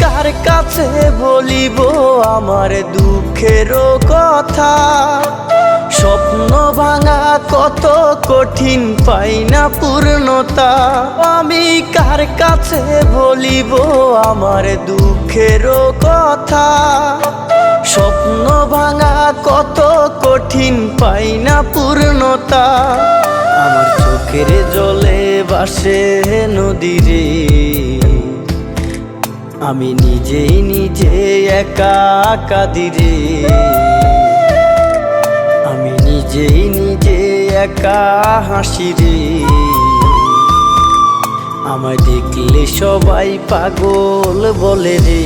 কার কাছে বলিব আমার দুঃখের কথা? স্বপ্ন ভাঙা কত কঠিন, পাই না পূর্ণতা। আমি কার কাছে বলিব আমার দুঃখের কথা? স্বপ্ন ভাঙা কত কঠিন, পাই না পূর্ণতা। আমার চোখের জলে ভাসে নদীরে, আমি নিজেই নিজে একা কাঁদিরে। আমি নিজেই নিজে একা হাসিরে। আমায় দেখলে সবাই পাগল বলে রে।